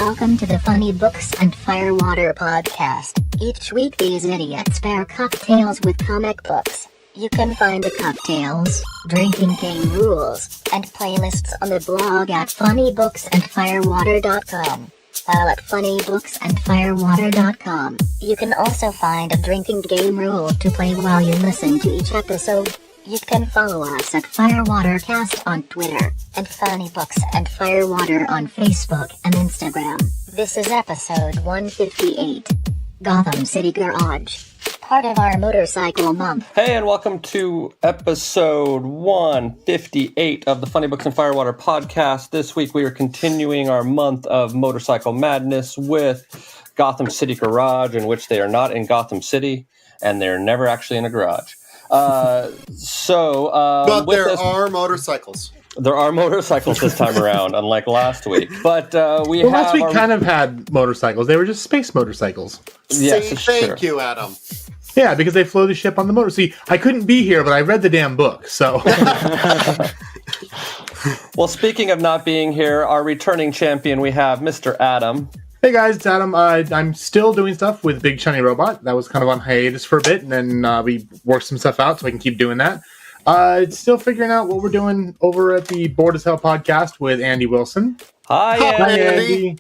Welcome to the Funny Books and Firewater podcast. Each week these idiots pair cocktails with comic books. You can find the cocktails, drinking game rules, and playlists on the blog at funnybooksandfirewater.com. While at funnybooksandfirewater.com, you can also find a drinking game rule to play while you listen to each episode. You can follow us at FirewaterCast on Twitter, and Funny Books and Firewater on Facebook and Instagram. This is episode 158, Gotham City Garage, part of our motorcycle month. Hey, and welcome to episode 158 of the Funny Books and Firewater podcast. This week we are continuing our month of motorcycle madness with Gotham City Garage, in which they are not in Gotham City, and they're never actually in a garage. But there are motorcycles. There are motorcycles this time around, unlike last week. But last week kind of had motorcycles. They were just space motorcycles. Yes, thank you, Adam. Yeah, because they flew the ship on the motor. See, I couldn't be here, but I read the damn book, so. Well, speaking of not being here, our returning champion, we have Mr. Adam. Hey guys, it's Adam. I'm still doing stuff with Big Shiny Robot. That was kind of on hiatus for a bit, and then we worked some stuff out so I can keep doing that. Still figuring out what we're doing over at the Bored as Hell podcast with Andy Wilson. Hi, Andy.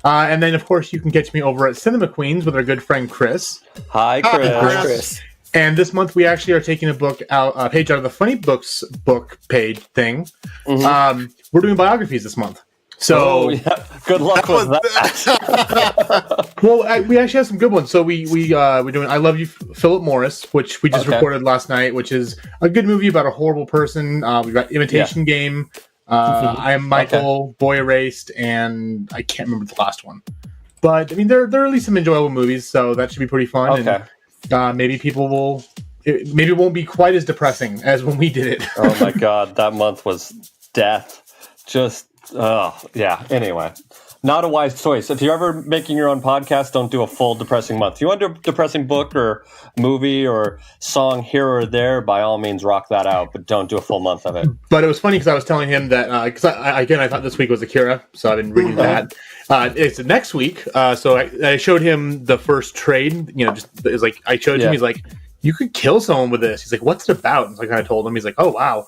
And then, of course, you can catch me over at Cinema Queens with our good friend Chris. Hi, Chris. And this month we actually are taking a page out of the Funny Books book page thing. Mm-hmm. We're doing biographies this month. So good luck with that. Well, we actually have some good ones. So we're doing I Love You, Philip Morris, which we just recorded last night, which is a good movie about a horrible person. We've got Imitation Game, I Am Michael, Boy Erased, and I can't remember the last one. But I mean, they're at least some enjoyable movies, so that should be pretty fun. Okay. And maybe it won't be quite as depressing as when we did it. Oh my God, that month was death. Anyway, not a wise choice. If you're ever making your own podcast, don't do a full depressing month. If you want to do a depressing book or movie or song here or there, by all means, rock that out, but don't do a full month of it. But it was funny because I was telling him that, because I thought this week was Akira, so I've been reading that. It's next week, so I showed him the first trade, I showed him, he's like, you could kill someone with this. He's like, what's it about? And so I kind of told him, he's like, oh, wow.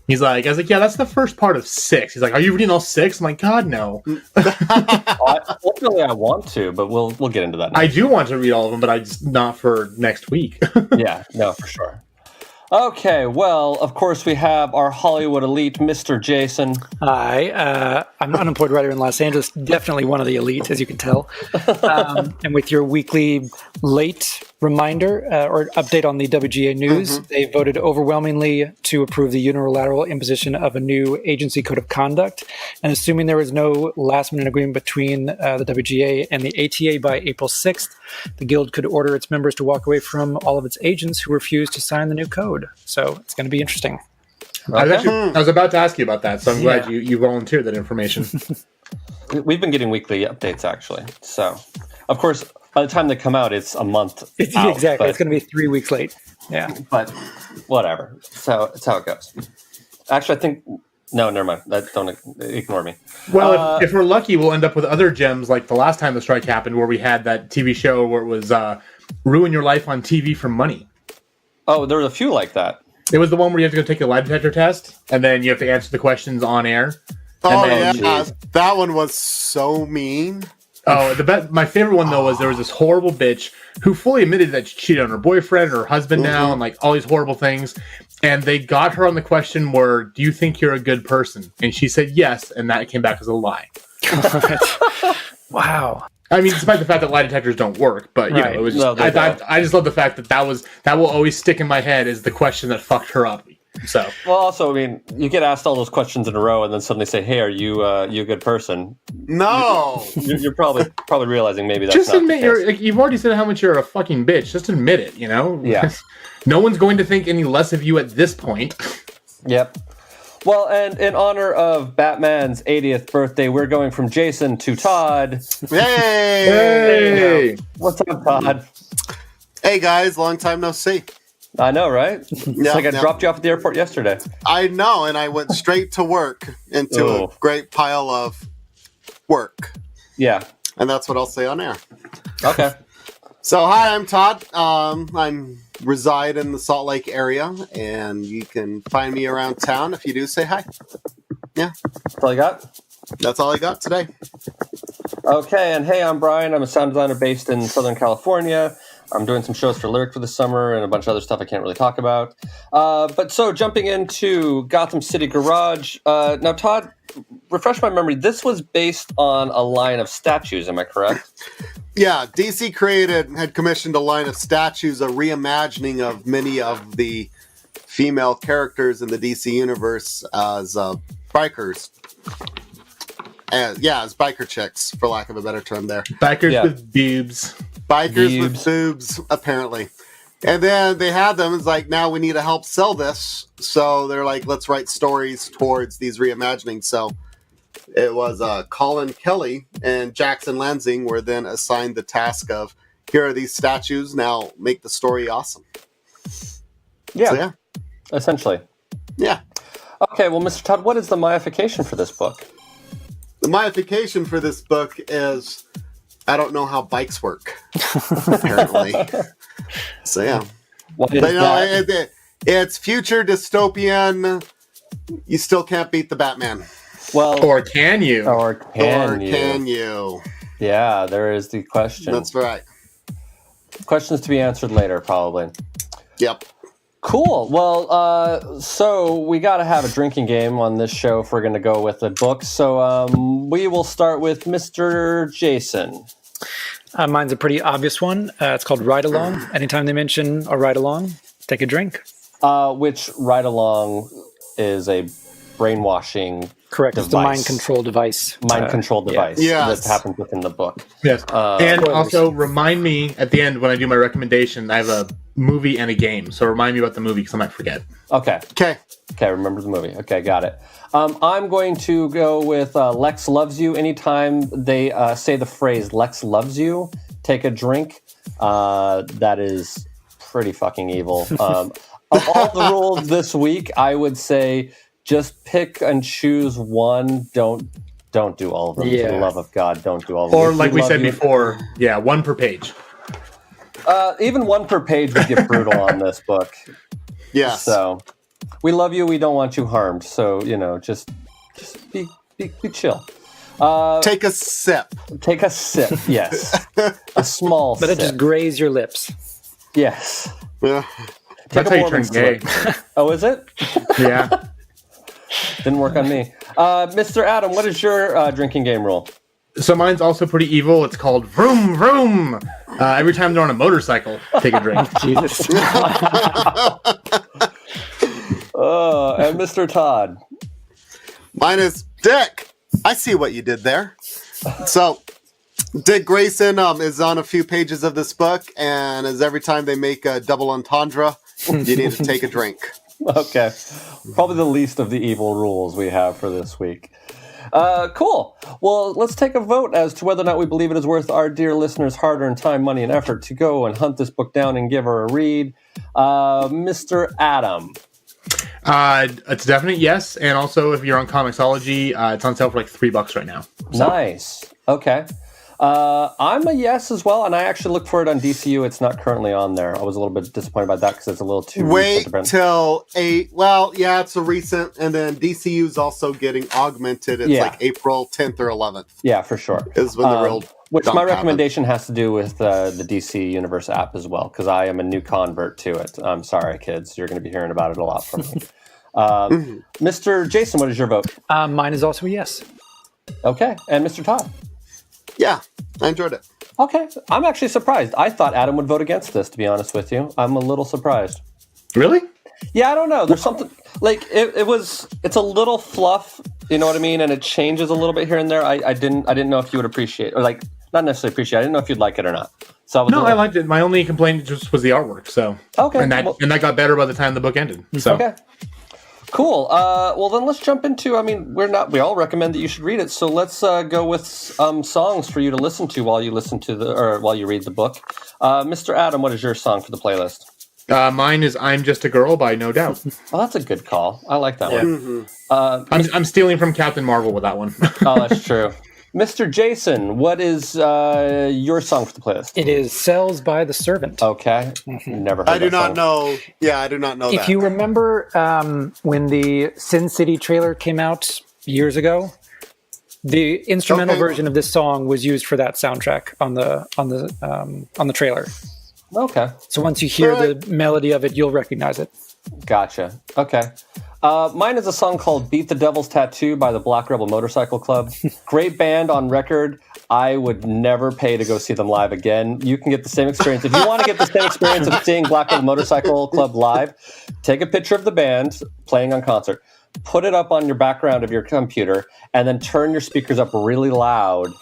I was like, yeah, that's the first part of 6. He's like, are you reading all 6? I'm like, God, no. Ultimately, I want to, but we'll get into that next. I do want to read all of them, but not for next week. Yeah, no, for sure. Okay, well, of course, we have our Hollywood elite, Mr. Jason. Hi, I'm an unemployed writer in Los Angeles, definitely one of the elite, as you can tell. And with your weekly late reminder or update on the WGA news, they voted overwhelmingly to approve the unilateral imposition of a new agency code of conduct. And assuming there was no last-minute agreement between the WGA and the ATA by April 6th, the Guild could order its members to walk away from all of its agents who refused to sign the new code. So it's going to be interesting. I was about to ask you about that, so I'm glad you volunteered that information. We've been getting weekly updates, actually. So, of course, by the time they come out, it's a month out. Exactly. It's going to be 3 weeks late. Yeah. But whatever. So it's how it goes. Actually, I think... No, never mind. Don't ignore me. Well, if we're lucky, we'll end up with other gems like the last time the strike happened, where we had that TV show where it was ruin your life on TV for money. Oh, there was a few like that. It was the one where you have to go take a lie detector test, and then you have to answer the questions on air. That one was so mean. Oh, my favorite one, though, was there was this horrible bitch who fully admitted that she cheated on her boyfriend or her husband now and like all these horrible things. And they got her on the question where, do you think you're a good person? And she said yes, and that came back as a lie. Wow. I mean, despite the fact that lie detectors don't work, but you know, it was just, I just love the fact that will always stick in my head as the question that fucked her up. So, well, also, I mean, you get asked all those questions in a row, and then suddenly say, "Hey, are you a good person?" No, you're probably realizing maybe that's just not admit you've already said how much you're a fucking bitch. Just admit it, you know. Yeah. No one's going to think any less of you at this point. Yep. Well, and in honor of Batman's 80th birthday, we're going from Jason to Todd. Hey! What's up, Todd? Hey, guys. Long time no see. I know, right? It's like I dropped you off at the airport yesterday. I know, and I went straight to work into a great pile of work. Yeah. And that's what I'll say on air. Okay. So, hi, I'm Todd. I'm reside in the Salt Lake area, and you can find me around town. If you do, say hi. Yeah. That's all you got? That's all I got today. Okay, and hey, I'm Brian. I'm a sound designer based in Southern California. I'm doing some shows for Lyric for the summer and a bunch of other stuff I can't really talk about. But so jumping into Gotham City Garage. Now, Todd, refresh my memory. This was based on a line of statues, am I correct? Yeah, DC had commissioned a line of statues, a reimagining of many of the female characters in the DC universe as bikers. As biker chicks, for lack of a better term there. Bikers with boobs. Bikers with boobs, apparently. And then they had them. It's like, now we need to help sell this. So they're like, let's write stories towards these reimaginings. So it was Colin Kelly and Jackson Lansing were then assigned the task of, here are these statues. Now make the story awesome. Yeah. So, yeah. Essentially. Yeah. Okay, well, Mr. Todd, what is the myification for this book? The myification for this book is, I don't know how bikes work, apparently. So, yeah. What is But, that? It's future dystopian. You still can't beat the Batman. Well, Or can you? Or can you? Yeah, there is the question. That's right. Questions to be answered later, probably. Yep. Cool. Well, so we got to have a drinking game on this show if we're going to go with the book. So we will start with Mr. Jason. Mine's a pretty obvious one. It's called Ride Along. Anytime they mention a ride along, take a drink. Which ride along is a brainwashing Correct. device. It's the mind control device. Mind control device Yes. that happens within the book. Yes. And Spoilers. also remind me at the end when I do my recommendation, I have a movie and a game. So remind me about the movie because I might forget. Okay. Okay. Okay, remember the movie. Okay, got it. I'm going to go with Lex Loves You. Anytime they say the phrase Lex Loves You, take a drink. That is pretty fucking evil. Of all the rules this week, I would say just pick and choose one. Don't do all of them. Yeah. For the love of God, don't do all of them. Or If like we we love said you- before, one per page. even one per page would get brutal on this book. Yes. So we love you. We don't want you harmed. So just be chill. Take a sip. Take a sip. Yes, a small Let sip. it just graze your lips. Yes. Yeah. Take That's a how you Mormon turn gay. slip. Oh, is it? Yeah. Didn't work on me. Mr. Adam, what is your drinking game rule? So mine's also pretty evil. It's called Vroom Vroom. Every time they're on a motorcycle, take a drink. Jesus. And Mr. Todd. Mine is Dick. I see what you did there. So, Dick Grayson is on a few pages of this book, and as every time they make a double entendre, you need to take a drink. Okay. Probably the least of the evil rules we have for this week. Cool. Well, let's take a vote as to whether or not we believe it is worth our dear listeners' hard-earned time, money, and effort to go and hunt this book down and give her a read. Mr. Adam. It's a definite yes. And also, if you're on Comixology, it's on sale for like $3 right now. So, Nice. Okay. I'm a yes as well, and I actually look for it on DCU. It's not currently on there. I was a little bit disappointed by that because it's a little too Wait recent. till 8. Well, yeah, it's a recent, and then DCU's also getting augmented. It's like April 10th or 11th Yeah, for sure. is when the real Which dump my happens. recommendation has to do with the DC Universe app as well, because I am a new convert to it. I'm sorry, kids. You're going to be hearing about it a lot from me. Mr. Jason, what is your vote? Mine is also a yes. Okay. And Mr. Todd? Yeah, I enjoyed it. Okay. I'm actually surprised. I thought Adam would vote against this, to be honest with you. I'm a little surprised. really? Yeah, I don't know. There's something like it's a little fluff, you know what I mean? And it changes a little bit here and there. I didn't know if you would appreciate, or like not necessarily appreciate. I didn't know if you'd like it or not. So I was No, I liked it. My only complaint just was the artwork. So Okay, and that well- and that got better by the time the book ended. So Okay. Cool. Well, then let's jump into. I mean, we all recommend that you should read it. So let's go with songs for you to listen to while you while you read the book. Mr. Adam, what is your song for the playlist? mine is "I'm Just a Girl" by No Doubt. Oh, that's a good call. I like that one. I'm stealing from Captain Marvel with that one. Oh, that's true. Mr. Jason, what is your song for the playlist? It is Cells by the Servant. Okay. Never heard I do that not song. know. Yeah, I do not know that. If you remember when the Sin City trailer came out years ago, the instrumental version of this song was used for that soundtrack on the trailer. Okay. So once you hear the melody of it, you'll recognize it. Gotcha. Okay. Mine is a song called Beat the Devil's Tattoo by the Black Rebel Motorcycle Club. Great band on record. I would never pay to go see them live again. You can get the same experience. If you want to get the same experience of seeing Black Rebel Motorcycle Club live, take a picture of the band playing on concert, put it up on your background of your computer, and then turn your speakers up really loud,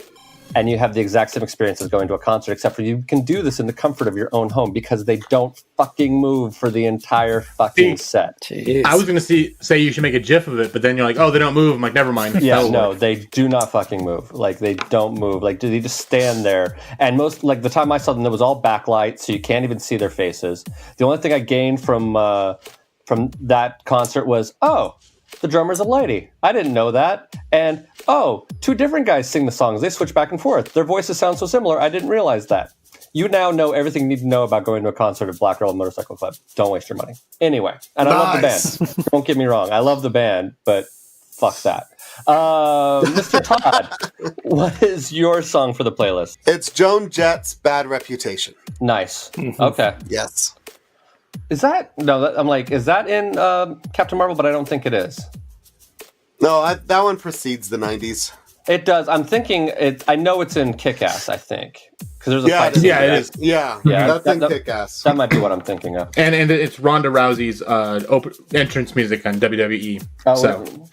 and you have the exact same experience as going to a concert, except for you can do this in the comfort of your own home because they don't fucking move for the entire fucking set. Jeez. I was going to say you should make a GIF of it, but then you're like, oh, they don't move. I'm like, never mind. Yeah, no, they do not fucking move. Like, they don't move. Like, they just stand there. And most, like, the time I saw them, there was all backlight, so you can't even see their faces. The only thing I gained from that concert was, oh, the drummer's a lady. I didn't know that. And, oh, two different guys sing the songs. They switch back and forth. Their voices sound so similar. I didn't realize that. You now know everything you need to know about going to a concert of Black Rebel Motorcycle Club. Don't waste your money. Anyway, and I love the band. Don't get me wrong. I love the band, but fuck that. Mr. Todd, what is your song for the playlist? It's Joan Jett's Bad Reputation. Nice. Okay. Yes. Is that... No, I'm like, is that in Captain Marvel? But I don't think it is. No, that one precedes the 90s. It does. I'm thinking... I know it's in Kick-Ass, I think. Because there's a fight scene. Yeah, it is. Yeah, that's in Kick-Ass. That might be what I'm thinking of. And it's Ronda Rousey's entrance music on WWE.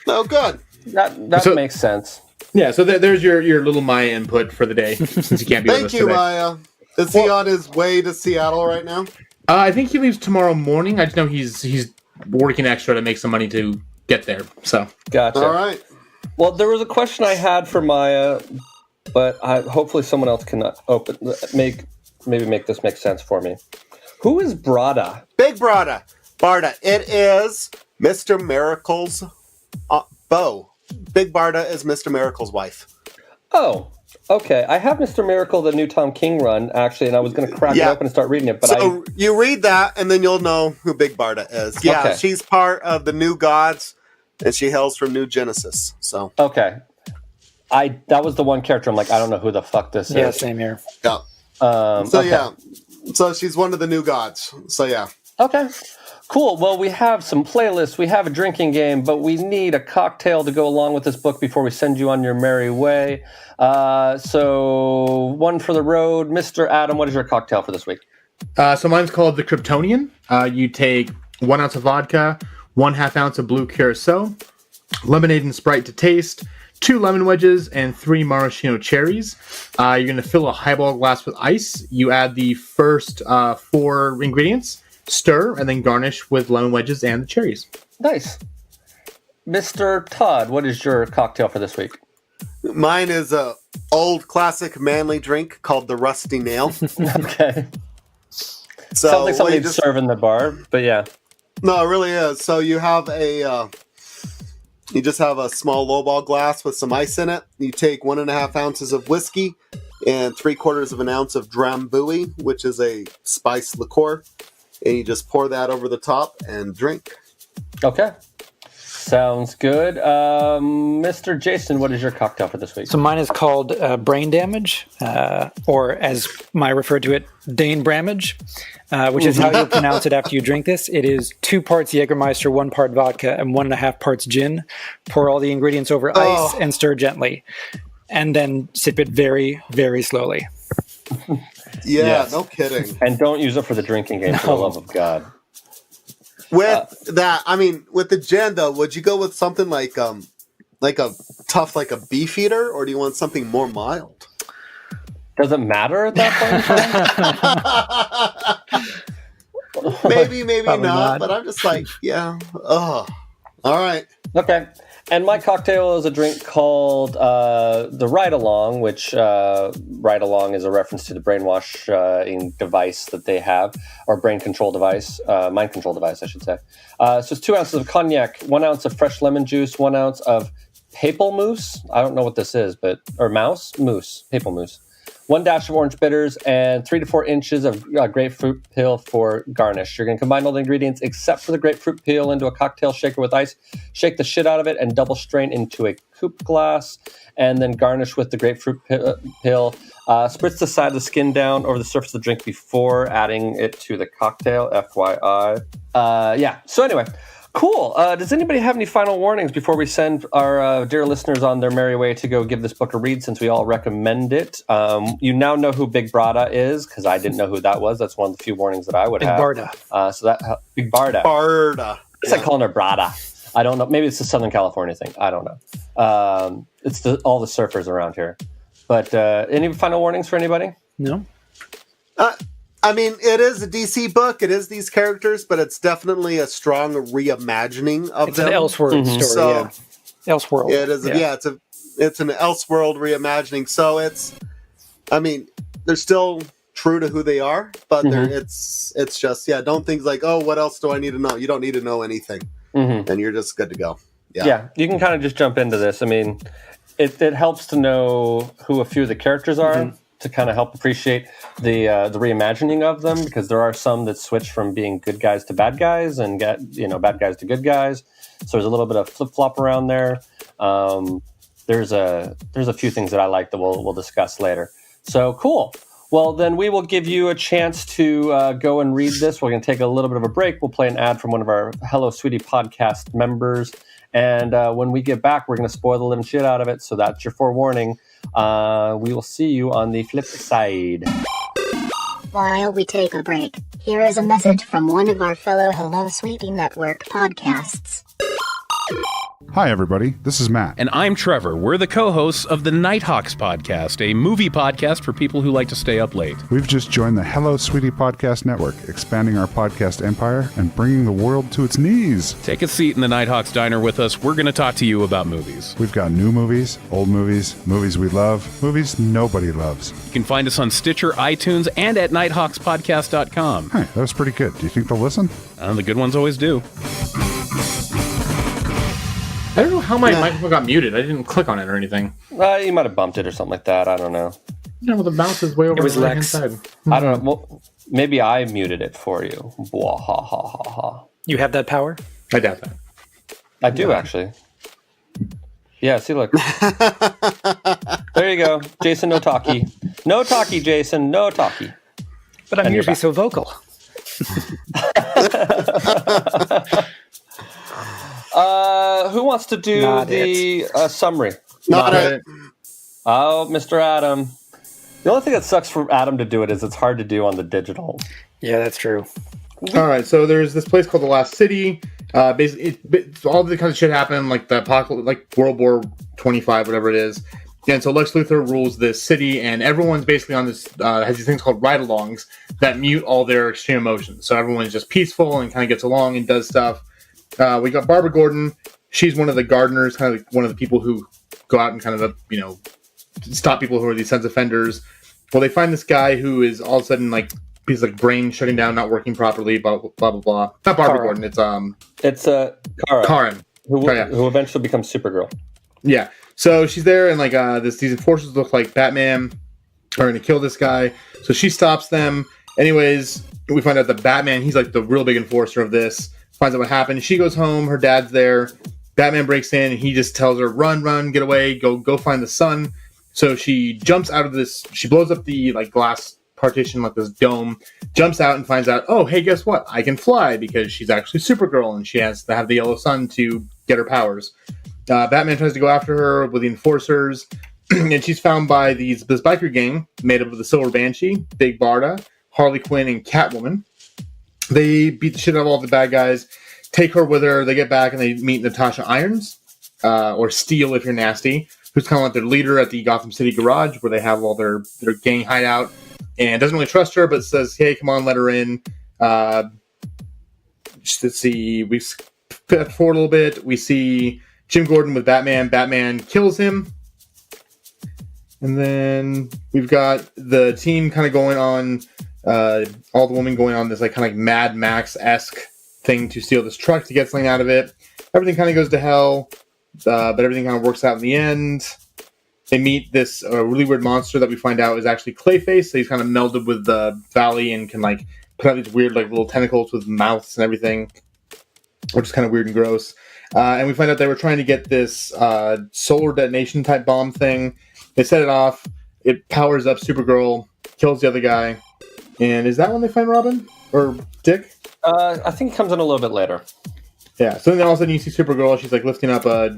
Oh, good. That makes sense. Yeah, so there's your little Maya input for the day, since you can't be with us today. Thank you, Maya. Is he on his way to Seattle right now? I think he leaves tomorrow morning. I just know he's working extra to make some money to get there. So gotcha. All right. Well, there was a question I had for Maya, but hopefully someone else can make this make sense for me. Who is Brada? Big Brada. Barda. It is Mr. Miracle's beau. Big Barda is Mr. Miracle's wife. Oh, okay. I have Mr. Miracle, the new Tom King run, actually, and I was going to crack it open and start reading it. But you read that, and then you'll know who Big Barda is. Yeah, okay. She's part of the New Gods, and she hails from New Genesis. So okay. That was the one character I'm like, I don't know who the fuck this is. Yeah, same here. Yeah. So she's one of the New Gods. So yeah. Okay. Cool. Well, we have some playlists, we have a drinking game, but we need a cocktail to go along with this book before we send you on your merry way. So one for the road. Mr. Adam, what is your cocktail for this week? So mine's called the Kryptonian. You take 1 ounce of vodka, 1/2 ounce of blue curacao, lemonade and Sprite to taste, 2 lemon wedges, and 3 maraschino cherries. You're going to fill a highball glass with ice. You add the first 4 ingredients, stir, and then garnish with lemon wedges and the cherries. Nice. Mr. Todd, what is your cocktail for this week? Mine is a old classic manly drink called the Rusty Nail. Okay. So sounds like something you'd serve in the bar, but yeah. No, it really is. So you have you just have a small lowball glass with some ice in it. You take 1.5 ounces of whiskey and 3/4 of an ounce of Drambuie, which is a spiced liqueur. And you just pour that over the top and drink. Okay. Sounds good. Mr. Jason, what is your cocktail for this week? So mine is called Brain Damage, or as Maya referred to it, Dane Bramage, which is how you pronounce it after you drink this. It is 2 parts Jägermeister, 1 part vodka, and 1.5 parts gin. Pour all the ingredients over ice and stir gently. And then sip it very, very slowly. Yeah, yes. No kidding. And don't use it for the drinking game, for the love of God. With with the gin though, would you go with something like a tough, like a Beefeater, or do you want something more mild? Does it matter at that point? maybe not. But I'm just like, yeah. Oh, all right. Okay. And my cocktail is a drink called the Ride Along, which Ride Along is a reference to the brainwashing device that they have, or brain control device, mind control device, I should say. So it's 2 ounces of cognac, 1 ounce of fresh lemon juice, 1 ounce of Papal Moose. I don't know what this is, or mouse? Moose. Papal Moose. 1 dash of orange bitters, and 3 to 4 inches of grapefruit peel for garnish. You're going to combine all the ingredients except for the grapefruit peel into a cocktail shaker with ice. Shake the shit out of it and double strain into a coupe glass, and then garnish with the grapefruit peel. Spritz the side of the skin down over the surface of the drink before adding it to the cocktail, FYI. So anyway, cool. Does anybody have any final warnings before we send our dear listeners on their merry way to go give this book a read, since we all recommend it? You now know who Big Barda is, because I didn't know who that was. That's one of the few warnings that I would have. Big Barda. Big Barda. Barda. It's like calling her Brada. I don't know. Maybe it's a Southern California thing. I don't know. It's all the surfers around here. But any final warnings for anybody? No. I mean, it is a DC book. It is these characters, but it's definitely a strong reimagining of them. It's an Elseworld story. So, Elseworld. It is. It's an Elseworld reimagining. So they're still true to who they are, but it's just don't think like, oh, what else do I need to know? You don't need to know anything, and you're just good to go. Yeah, you can kind of just jump into this. I mean, it helps to know who a few of the characters are. To kind of help appreciate the reimagining of them, because there are some that switch from being good guys to bad guys and get bad guys to good guys. So there's a little bit of flip flop around there. There's a few things that I like that we'll discuss later. So cool. Well, then we will give you a chance to go and read this. We're going to take a little bit of a break. We'll play an ad from one of our Hello Sweetie podcast members. And when we get back, we're going to spoil the living shit out of it. So that's your forewarning. We will see you on the flip side. While we take a break, here is a message from one of our fellow Hello Sweetie Network podcasts. Hi, everybody. This is Matt. And I'm Trevor. We're the co-hosts of the Nighthawks podcast, a movie podcast for people who like to stay up late. We've just joined the Hello Sweetie Podcast Network, expanding our podcast empire and bringing the world to its knees. Take a seat in the Nighthawks diner with us. We're going to talk to you about movies. We've got new movies, old movies, movies we love, movies nobody loves. You can find us on Stitcher, iTunes, and at nighthawkspodcast.com. Hey, that was pretty good. Do you think they'll listen? The good ones always do. I don't know how my microphone got muted. I didn't click on it or anything. You might have bumped it or something like that. I don't know. Yeah, well, the mouse is way over It was on the right-hand Lex. side. I don't know. Well, maybe I muted it for you. Blah, ha, ha, ha, ha. You have that power? I doubt that. I do, actually. Yeah, see, look. There you go. Jason, no talkie. No talkie, Jason. No talkie. But I'm And you're usually back. so vocal. Who wants to do Not the summary? Not it. Oh, Mr. Adam. The only thing that sucks for Adam to do it is it's hard to do on the digital. Yeah, that's true. All right, so there's this place called the Last City. Basically, it's all the kind of shit happened, like the apocalypse, like World War 25, whatever it is. And so Lex Luthor rules this city, and everyone's basically on this, has these things called ride-alongs that mute all their extreme emotions. So everyone's just peaceful and kind of gets along and does stuff. We got Barbara Gordon. She's one of the gardeners, kind of like one of the people who go out and kind of, stop people who are these sex offenders. Well, they find this guy who is all of a sudden like, he's like brain shutting down, not working properly, blah, blah, blah, blah. Not Barbara Gordon, It's Kara. Karen. Who eventually becomes Supergirl. Yeah. So she's there, and like these enforcers look like Batman are going to kill this guy. So she stops them. Anyways, we find out that Batman, he's like the real big enforcer of this. Finds out what happened. She goes home. Her dad's there. Batman breaks in, and he just tells her, "Run, get away, go find the sun." So she jumps out of this. She blows up the like glass partition, like this dome. Jumps out and finds out, oh, hey, guess what? I can fly, because she's actually Supergirl, and she has to have the yellow sun to get her powers. Batman tries to go after her with the enforcers, and she's found by this biker gang made up of the Silver Banshee, Big Barda, Harley Quinn, and Catwoman. They beat the shit out of all the bad guys, take her with her. They get back and they meet Natasha Irons, or Steel if you're nasty, who's kind of like their leader at the Gotham City Garage, where they have all their gang hideout, and doesn't really trust her, but says, hey, come on, let her in. Let's see, we fast forward a little bit. We see Jim Gordon with Batman. Batman kills him. And then we've got the team kind of going on, all the women going on this like kind of like Mad Max-esque thing to steal this truck to get something out of it. Everything kind of goes to hell. but everything kind of works out in the end. They meet this really weird monster that we find out is actually Clayface. So he's kind of melded with the Valley and can like put out these weird like little tentacles with mouths and everything, which is kind of weird and gross. And we find out they were trying to get this solar detonation type bomb thing. They set it off. It powers up Supergirl, kills the other guy. And is that when they find Robin or Dick? I think it comes in a little bit later. Yeah. So then all of a sudden you see Supergirl. She's like lifting up a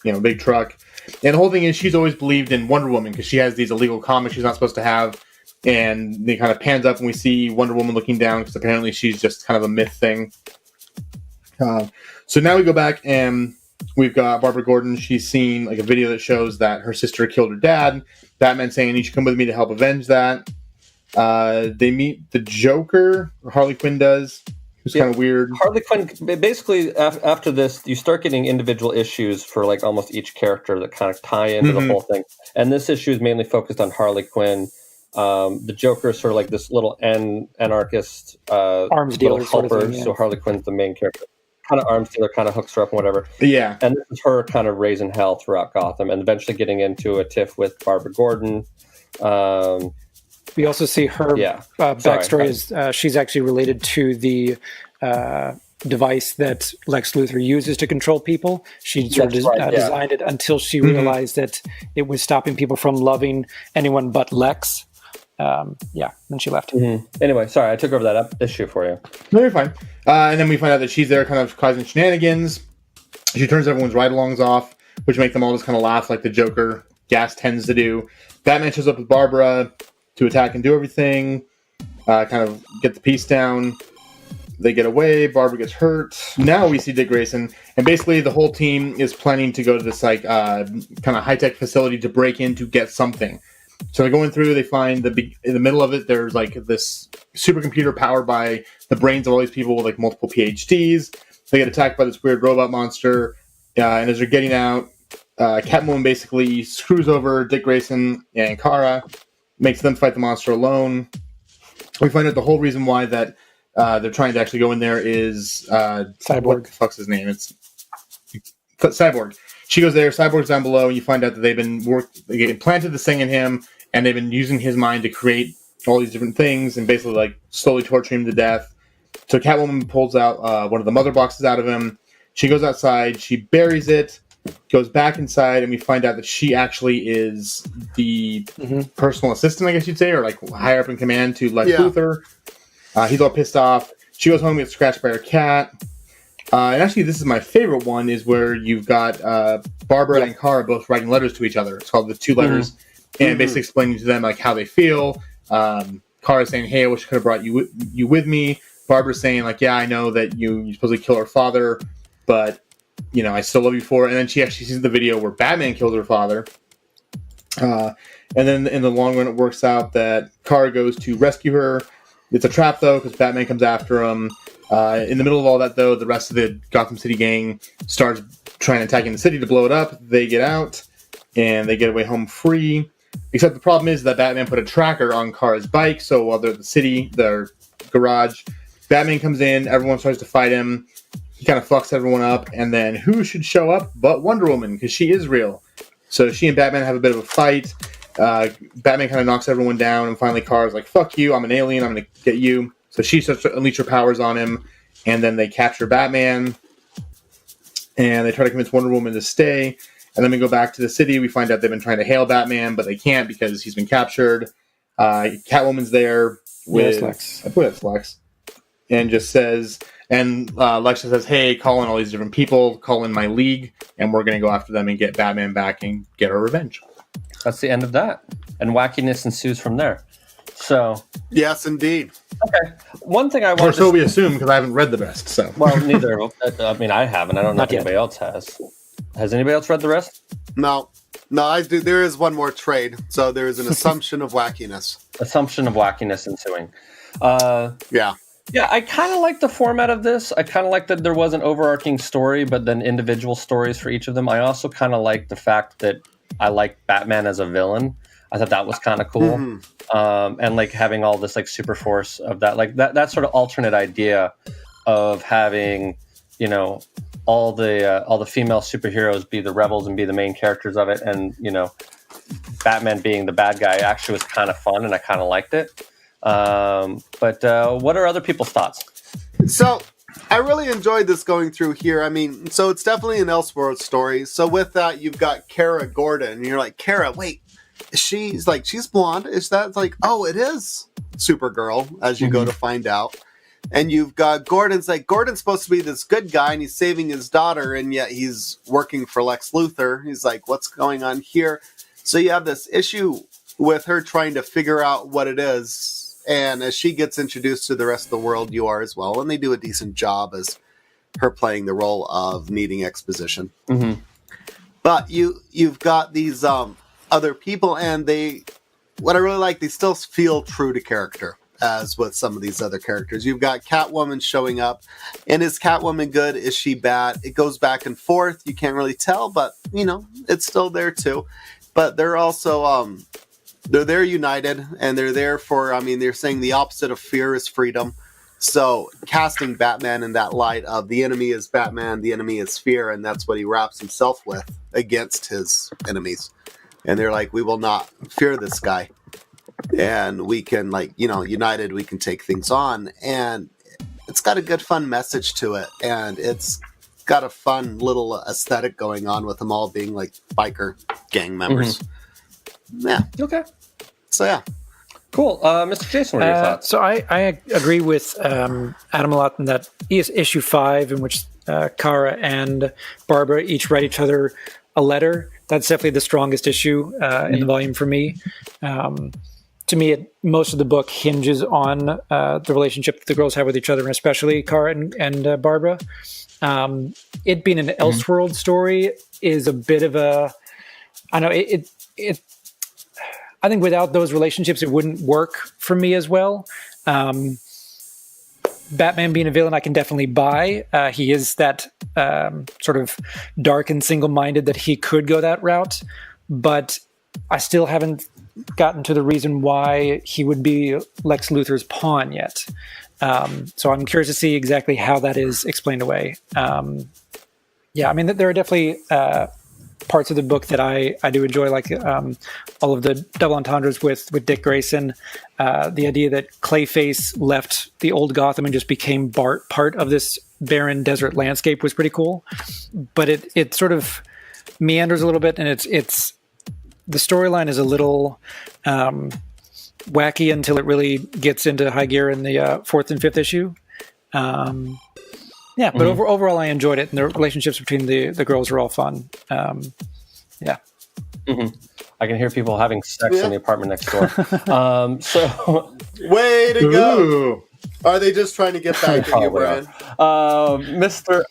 big truck. And the whole thing is she's always believed in Wonder Woman because she has these illegal comics she's not supposed to have. And they kind of pans up and we see Wonder Woman looking down because apparently she's just kind of a myth thing. So now we go back and we've got Barbara Gordon. She's seen like a video that shows that her sister killed her dad. Batman saying you should come with me to help avenge that. They meet the Joker, or Harley Quinn does. It's kind of weird. Harley Quinn, basically, after this, you start getting individual issues for like almost each character that kind of tie into the whole thing. And this issue is mainly focused on Harley Quinn. The Joker is sort of like this little anarchist arms dealer helper. Sort of thing, yeah. So Harley Quinn's the main character. Kind of arms dealer, kind of hooks her up and whatever. Yeah. And this is her kind of raising hell throughout Gotham and eventually getting into a tiff with Barbara Gordon. We also see her backstory is she's actually related to the device that Lex Luthor uses to control people. She sort of designed it until she realized that it was stopping people from loving anyone but Lex. Then she left. Anyway, sorry, I took over that issue for you. No, you're fine. And then we find out that she's there kind of causing shenanigans. She turns everyone's ride-alongs off, which make them all just kind of laugh like the Joker gas tends to do. Batman shows up with Barbara to attack and do everything, kind of get the piece down. They get away. Barbara gets hurt. Now we see Dick Grayson, and basically the whole team is planning to go to this like kind of high-tech facility to break in to get something. So they're going through. They find in the middle of it, there's like this supercomputer powered by the brains of all these people with like multiple PhDs. They get attacked by this weird robot monster, and as they're getting out, Catwoman basically screws over Dick Grayson and Kara, makes them fight the monster alone. We find out the whole reason why that they're trying to actually go in there is Cyborg. What the fuck's his name? It's Cyborg. She goes there. Cyborg's down below, and you find out that they implanted this thing in him, and they've been using his mind to create all these different things, and basically like slowly torturing him to death. So Catwoman pulls out one of the mother boxes out of him. She goes outside. She buries it. Goes back inside, and we find out that she actually is the personal assistant, I guess you'd say, or like higher up in command to Lex Luthor. He's all pissed off. She goes home, gets scratched by her cat. And actually, this is my favorite one, is where you've got Barbara and Kara both writing letters to each other. It's called The Two Letters, and basically explaining to them like how they feel. Kara saying, "Hey, I wish I could have brought you with me." Barbara saying like, "Yeah, I know that you supposedly killed her father, but I still love you for it." And then she actually sees the video where Batman killed her father. And then in the long run, it works out that Kara goes to rescue her. It's a trap, though, because Batman comes after him. In the middle of all that, though, the rest of the Gotham City gang starts trying to attack the city to blow it up. They get out, and they get away home free. Except the problem is that Batman put a tracker on Kara's bike, so while they're at the city, their garage, Batman comes in, everyone starts to fight him. He kind of fucks everyone up, and then who should show up but Wonder Woman, because she is real. So she and Batman have a bit of a fight. Batman kind of knocks everyone down, and finally Kara's like, "Fuck you, I'm an alien, I'm going to get you." So she starts to unleash her powers on him, and then they capture Batman, and they try to convince Wonder Woman to stay. And then we go back to the city. We find out they've been trying to hail Batman, but they can't because he's been captured. Catwoman's there with Lex. I believe it's Lex, and just says, and Lex says, "Hey, call in all these different people, call in my league, and we're going to go after them and get Batman back and get our revenge." That's the end of that, and wackiness ensues from there. So yes, indeed. Okay, one thing I want, or so we assume, because I haven't read the rest. So well, neither. I mean, I haven't. I don't know if anybody else has. Has anybody else read the rest? No, I do. There is one more trade, so there is an assumption of wackiness. Assumption of wackiness ensuing. Yeah, I kind of like the format of this. I kind of like that there was an overarching story, but then individual stories for each of them. I also kind of like the fact that I like Batman as a villain. I thought that was kind of cool. And like having all this like super force of that, like that sort of alternate idea of having all the female superheroes be the rebels and be the main characters of it, and Batman being the bad guy actually was kind of fun, and I kind of liked it. But what are other people's thoughts? So I really enjoyed this going through here. I mean, so it's definitely an Elseworld story. So with that, you've got Kara Gordon, and you're like, Kara, wait, she's blonde. Is that like, oh, it is Supergirl, as you go to find out. And you've got Gordon's supposed to be this good guy, and he's saving his daughter, and yet he's working for Lex Luthor. He's like, what's going on here? So you have this issue with her trying to figure out what it is. And as she gets introduced to the rest of the world, you are as well. And they do a decent job as her playing the role of needing exposition. Mm-hmm. But you've got these other people, and what I really like, they still feel true to character, as with some of these other characters. You've got Catwoman showing up, and is Catwoman good? Is she bad? It goes back and forth. You can't really tell, but it's still there too. But they're also they're united, and they're there for, they're saying the opposite of fear is freedom. So casting Batman in that light of the enemy is Batman, the enemy is fear, and that's what he wraps himself with against his enemies. And they're like, we will not fear this guy. And we can, united, we can take things on. And it's got a good, fun message to it. And it's got a fun little aesthetic going on with them all being like biker gang members. Mm-hmm. Yeah. Okay. So, yeah. Cool. Mr. Jason, what are your thoughts? So I agree with Adam a lot in that issue 5, in which Kara and Barbara each write each other a letter. That's definitely the strongest issue in the volume for me. To me, most of the book hinges on the relationship that the girls have with each other, and especially Kara and Barbara. It being an Elseworld story is a bit of a... I know, I think without those relationships, it wouldn't work for me as well. Batman being a villain, I can definitely buy. He is that sort of dark and single-minded that he could go that route, but I still haven't gotten to the reason why he would be Lex Luthor's pawn yet. So I'm curious to see exactly how that is explained away. There are definitely parts of the book that I do enjoy, like all of the double entendres with Dick Grayson. The idea that Clayface left the old Gotham and just became part of this barren desert landscape was pretty cool. But it sort of meanders a little bit, and it's the storyline is a little wacky until it really gets into high gear in the 4th and 5th issue. But overall I enjoyed it, and the relationships between the girls are all fun. I can hear people having sex in the apartment next door. So way to go! Are they just trying to get back at you, Brian? Mr.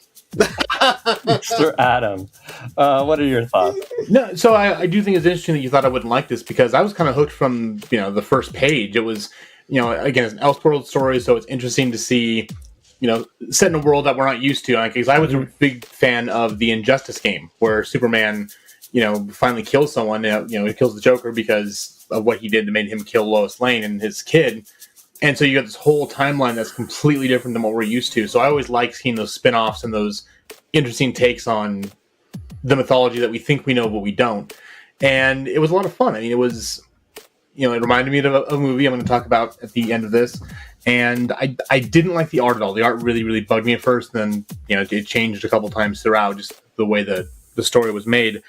Adam, what are your thoughts? No, so I do think it's interesting that you thought I wouldn't like this, because I was kind of hooked from the first page. It was again, it's an Elseworld story, so it's interesting to see set in a world that we're not used to. Because I was a big fan of the Injustice game, where Superman finally kills someone. He kills the Joker because of what he did that made him kill Lois Lane and his kid. And so you got this whole timeline that's completely different than what we're used to. So I always like seeing those spin-offs and those interesting takes on the mythology that we think we know, but we don't. And it was a lot of fun. It was, it reminded me of a movie I'm going to talk about at the end of this. And I didn't like the art at all. The art really, really bugged me at first. And then, it changed a couple times throughout, just the way the story was made.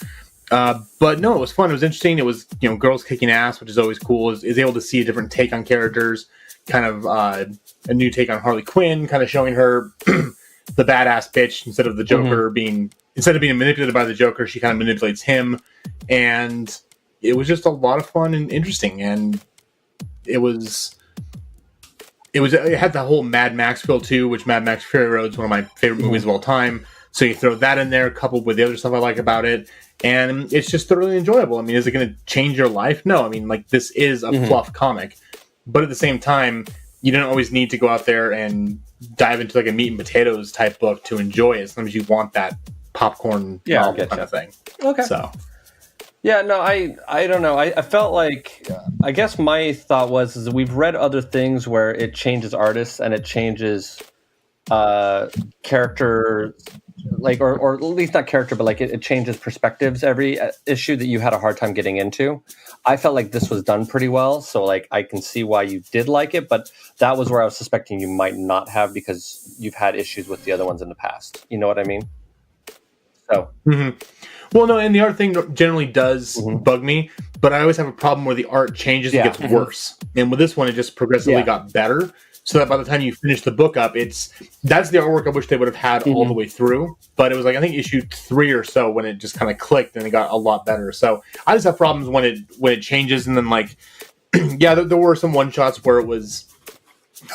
But no, it was fun. It was interesting. It was, girls kicking ass, which is always cool. Is able to see a different take on characters. Kind of a new take on Harley Quinn, kind of showing her the badass bitch instead of the Joker instead of being manipulated by the Joker, she kind of manipulates him. And it was just a lot of fun and interesting. And it had the whole Mad Max feel too, which Mad Max Fury Road is one of my favorite movies of all time. So you throw that in there, coupled with the other stuff I like about it, and it's just thoroughly enjoyable. Is it going to change your life? No. This is a fluff comic. But at the same time, you don't always need to go out there and dive into like a meat and potatoes type book to enjoy it. Sometimes you want that popcorn novel kind of thing. Okay. So. Yeah, no, I don't know. I felt like, I guess my thought is that we've read other things where it changes artists and it changes character, like, or at least not character, but like it changes perspectives every issue that you had a hard time getting into. I felt like this was done pretty well, so like I can see why you did like it, but that was where I was suspecting you might not have because you've had issues with the other ones in the past. You know what I mean? So. Mm-hmm. Well, no, and the art thing generally does bug me, but I always have a problem where the art changes and gets worse. And with this one, it just progressively got better, so that by the time you finish the book up, that's the artwork I wish they would have had all the way through. But it was like, I think issue 3 or so when it just kind of clicked and it got a lot better. So I just have problems when it changes, and then like, there were some one shots where it was,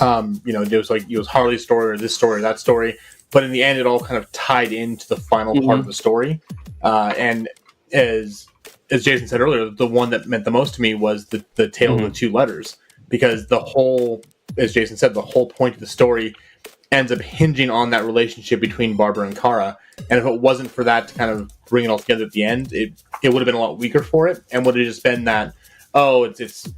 it was like it was Harley's story or this story or that story. But in the end, it all kind of tied into the final part of the story. And as Jason said earlier, the one that meant the most to me was the tale of the 2 letters. Because the whole, as Jason said, the whole point of the story ends up hinging on that relationship between Barbara and Kara. And if it wasn't for that to kind of bring it all together at the end, it would have been a lot weaker for it. And would have just been that, it's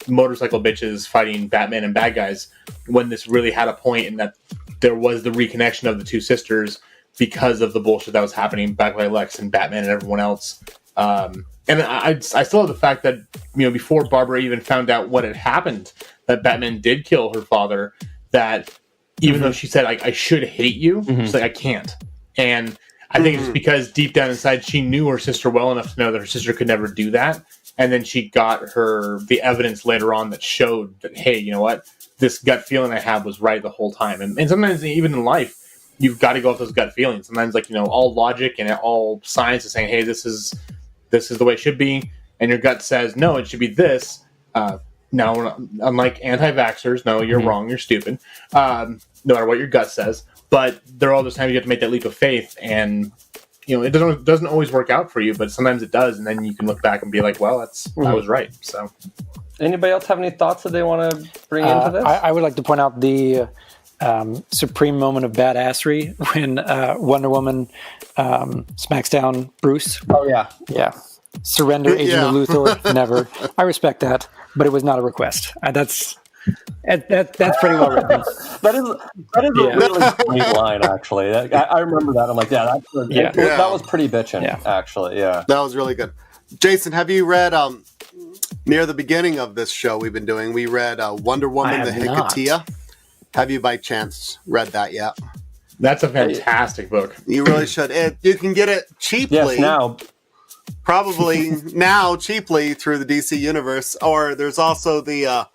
motorcycle bitches fighting Batman and bad guys, when this really had a point in that there was the reconnection of the 2 sisters because of the bullshit that was happening back by Lex and Batman and everyone else. And I still have the fact that, before Barbara even found out what had happened, that Batman did kill her father, that even though she said, I should hate you, she's like, I can't. And I think it's because deep down inside, she knew her sister well enough to know that her sister could never do that. And then she got the evidence later on that showed that, hey, you know what? This gut feeling I had was right the whole time. And sometimes even in life, you've got to go with those gut feelings. Sometimes all logic and all science is saying, hey, this is the way it should be. And your gut says, no, it should be this. Now, unlike anti-vaxxers, no, you're wrong, you're stupid. No matter what your gut says. But there are all those times you have to make that leap of faith, and it doesn't always work out for you, but sometimes it does, and then you can look back and be like, well, I was right. So, anybody else have any thoughts that they want to bring into this? I would like to point out the supreme moment of badassery when Wonder Woman smacks down Bruce. Oh yeah. Surrender, Agent of Luthor. Never. I respect that, but it was not a request. That's pretty well written. That is a really sweet line, actually. I remember that. I'm like, that was pretty bitchin', actually. Yeah, that was really good. Jason, have you read near the beginning of this show we've been doing? We read Wonder Woman: The Hecatea. Have you by chance read that yet? That's a fantastic book. You really should. You can get it cheaply. Yes, now. Probably now cheaply through the DC Universe. Or there's also the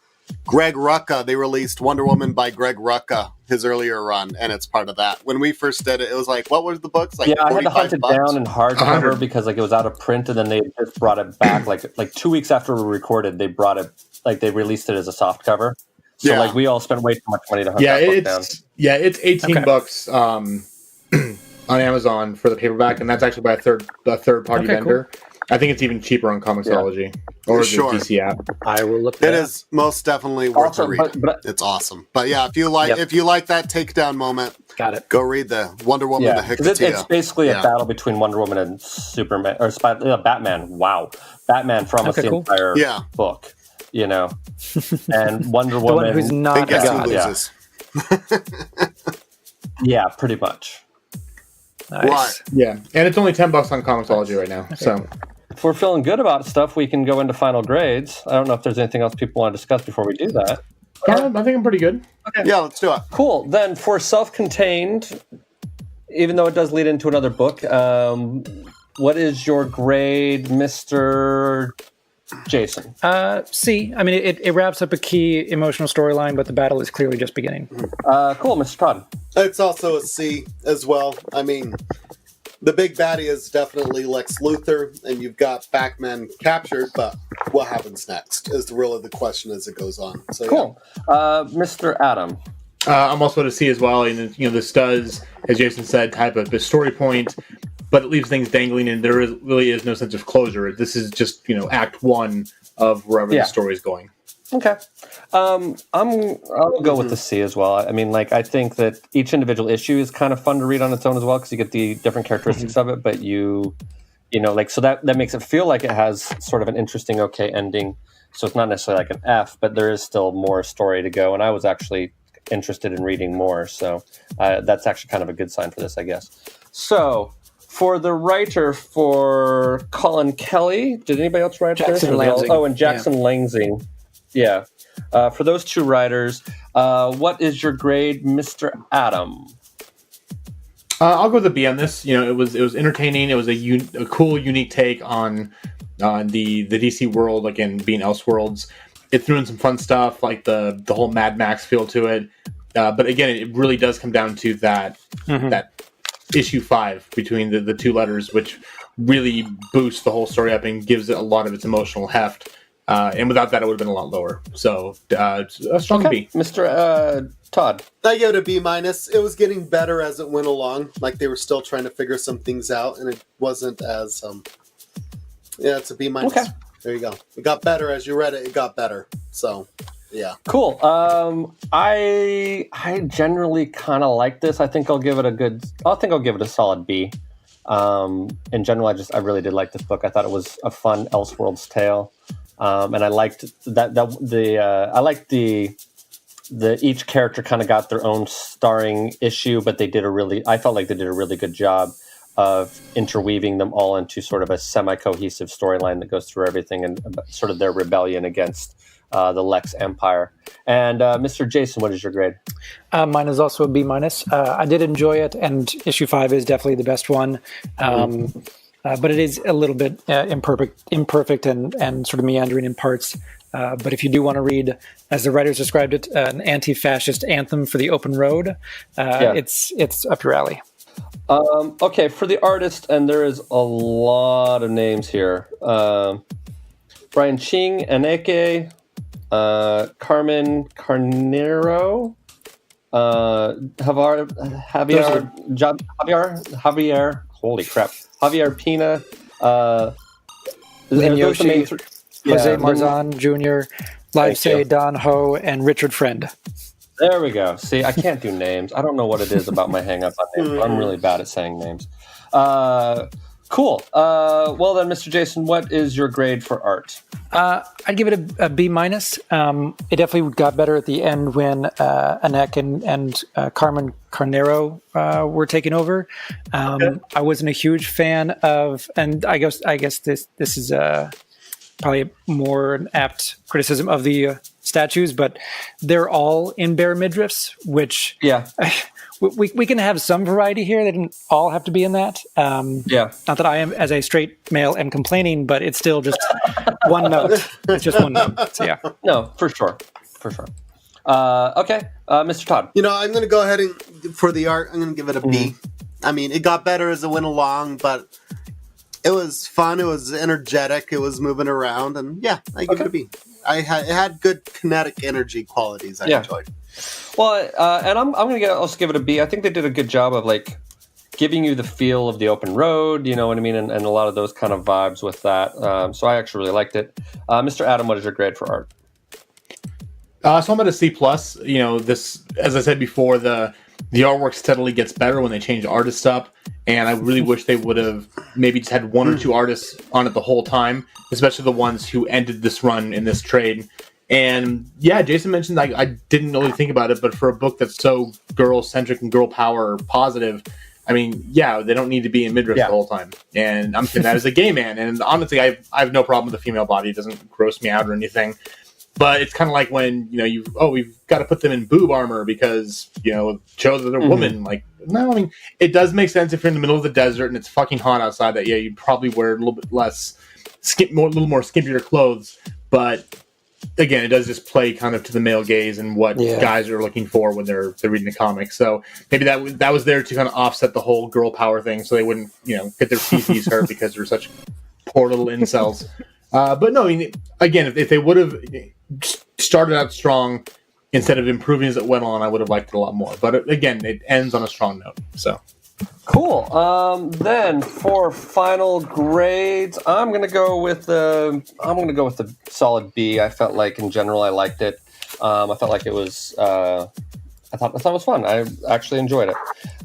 Greg Rucka. They released Wonder Woman by Greg Rucka, his earlier run, and it's part of that. When we first did it, it was like, what was the books? Like, I had to hunt it down in hardcover because it was out of print, and then they just brought it back. like 2 weeks after we recorded, they brought it, they released it as a soft cover. So we all spent way too much money to hunt that book down. Yeah, it's $18 on Amazon for the paperback, and that's actually by a third party vendor. Cool. I think it's even cheaper on Comixology or the DC app. I will look. It is most definitely worth a read. But it's awesome. But yeah, if you like that takedown moment, got it. Go read the Wonder Woman: The Hecatea. It's basically a battle between Wonder Woman and Superman or Batman. Wow, Batman for almost the entire book. And Wonder Woman, the one who's not a god. Loses. Yeah, pretty much. Nice. Right. Yeah, and it's only $10 on Comixology right now. Okay. So, if we're feeling good about stuff, we can go into final grades. I don't know if there's anything else people want to discuss before we do that. I think I'm pretty good. Okay. Yeah, let's do it. Cool. Then for self-contained, even though it does lead into another book, what is your grade, Mr. Jason? C. I mean, it wraps up a key emotional storyline, but the battle is clearly just beginning. Cool, Mr. Todd. It's also a C as well. I mean, the big baddie is definitely Lex Luthor, and you've got Batman captured, but what happens next is really the question as it goes on. So, cool. Mr. Adam. I'm also at a C as well. And this does, as Jason said, type of the story point, but it leaves things dangling, and there really is no sense of closure. This is just Act 1 of wherever the story is going. Okay. I'll go with the C as well. I mean, I think that each individual issue is kind of fun to read on its own as well, because you get the different characteristics of it, but so that makes it feel like it has sort of an interesting, okay ending. So it's not necessarily like an F, but there is still more story to go. And I was actually interested in reading more. So that's actually kind of a good sign for this, I guess. So for the writer for Colin Kelly, did anybody else write Jackson this? Lansing. Oh, and Jackson Lansing. Yeah. For those two writers, what is your grade, Mr. Adam? I'll go with a B on this. You know, it was entertaining. It was a cool, unique take on the DC world, again, being Elseworlds. It threw in some fun stuff, like the whole Mad Max feel to it. But again, it really does come down to that issue 5 between the two letters, which really boosts the whole story up and gives it a lot of its emotional heft. And without that, it would have been a lot lower. So a strong B. Mr. Todd. I give it a B-. It was getting better as it went along. Like they were still trying to figure some things out, and it wasn't as it's a B-. Okay. There you go. It got better as you read it. It got better. So, yeah. Cool. I generally kind of like this. I think I'll give it a solid B. In general, I really did like this book. I thought it was a fun Elseworlds tale. And I liked I liked the each character kind of got their own starring issue, but I felt like they did a really good job of interweaving them all into sort of a semi-cohesive storyline that goes through everything and sort of their rebellion against the Lex Empire. And Mr. Jason, what is your grade? Mine is also a B-. I did enjoy it, and issue 5 is definitely the best one. But it is a little bit imperfect and sort of meandering in parts. But if you do want to read, as the writers described it, an anti-fascist anthem for the open road, it's up your alley. Okay, for the artist, and there is a lot of names here. Brian Ching, Aneke, Carmen Carnero, Javier, holy crap, Javier Pina, Lin Yoshi, Jose Yeah, Marzan Jr., Livesay, Don Ho, and Richard Friend. There we go. See, I can't do names. I don't know what it is about my hang-up on names. But I'm really bad at saying names. Cool. Well then, Mr. Jason, what is your grade for art? I'd give it a B-. It definitely got better at the end when Anek and Carmen Carnero were taking over. I wasn't a huge fan of, and I guess this is probably more an apt criticism of the statues, but they're all in bare midriffs, which we can have some variety here. They didn't all have to be in that. Not that I am, as a straight male, am complaining, but it's still just one note. It's just one note. So yeah. No, for sure. Okay, Mr. Todd. I'm going to go ahead and, for the art, I'm going to give it a B. I mean, it got better as it went along, but it was fun. It was energetic. It was moving around, and I give it a B. It had good kinetic energy qualities. I enjoyed. Well, and I'm going to also give it a B. I think they did a good job of like giving you the feel of the open road. You know what I mean, and a lot of those kind of vibes with that. So I actually really liked it. Mr. Adam, what is your grade for art? So I'm at a C+. This, as I said before, the artwork steadily gets better when they change the artist up, and I really wish they would have maybe just had one or two artists on it the whole time, especially the ones who ended this run in this trade. And Jason mentioned, I didn't really think about it, but for a book that's so girl-centric and girl power positive, I mean, they don't need to be in midriff the whole time. And I'm saying that as a gay man, and honestly, I have no problem with the female body. It doesn't gross me out or anything. But it's kind of like when, we've got to put them in boob armor because, show that they're women. Like, no, I mean, it does make sense if you're in the middle of the desert and it's fucking hot outside that, you'd probably wear a little bit less, a little more skimpier clothes. But again, it does just play kind of to the male gaze and what guys are looking for when they're reading the comics. So maybe that was there to kind of offset the whole girl power thing, so they wouldn't, get their PCs hurt because they're such poor little incels. But no, I mean, again, if they would have started out strong instead of improving as it went on, I would have liked it a lot more. But again, it ends on a strong note. So cool. Then for final grades, I'm gonna go with the solid B. I felt like in general I liked it. I felt like it was. I thought it was fun. I actually enjoyed it.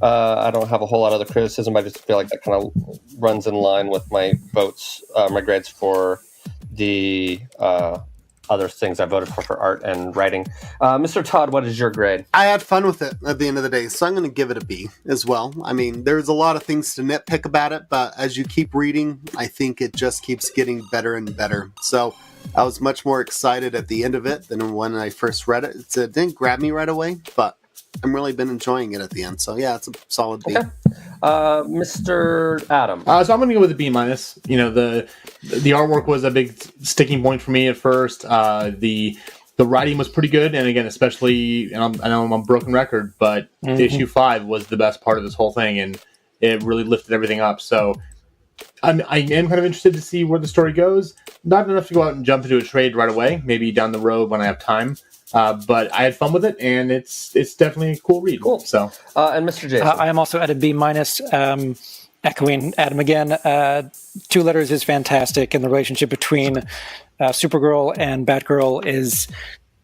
I don't have a whole lot of other criticism. I just feel like that kind of runs in line with my votes, my grades for the other things I voted for art and writing. Mr. Todd, what is your grade? I had fun with it at the end of the day, so I'm going to give it a B as well. I mean, there's a lot of things to nitpick about it, but as you keep reading, I think it just keeps getting better and better. So I was much more excited at the end of it than when I first read it. It didn't grab me right away, but I've really been enjoying it at the end. So yeah, it's a solid B. Okay. Mr. Adam. So I'm going to go with a B minus. You know, the artwork was a big sticking point for me at first. The writing was pretty good, and again, especially, and I know I'm on broken record, but issue 5 was the best part of this whole thing, and it really lifted everything up. So I am kind of interested to see where the story goes. Not enough to go out and jump into a trade right away. Maybe down the road when I have time. But I had fun with it, and it's definitely a cool read. Cool. So, and Mr. Jason, I am also at a B minus. Echoing Adam again, 2 Letters is fantastic, and the relationship between Supergirl and Batgirl is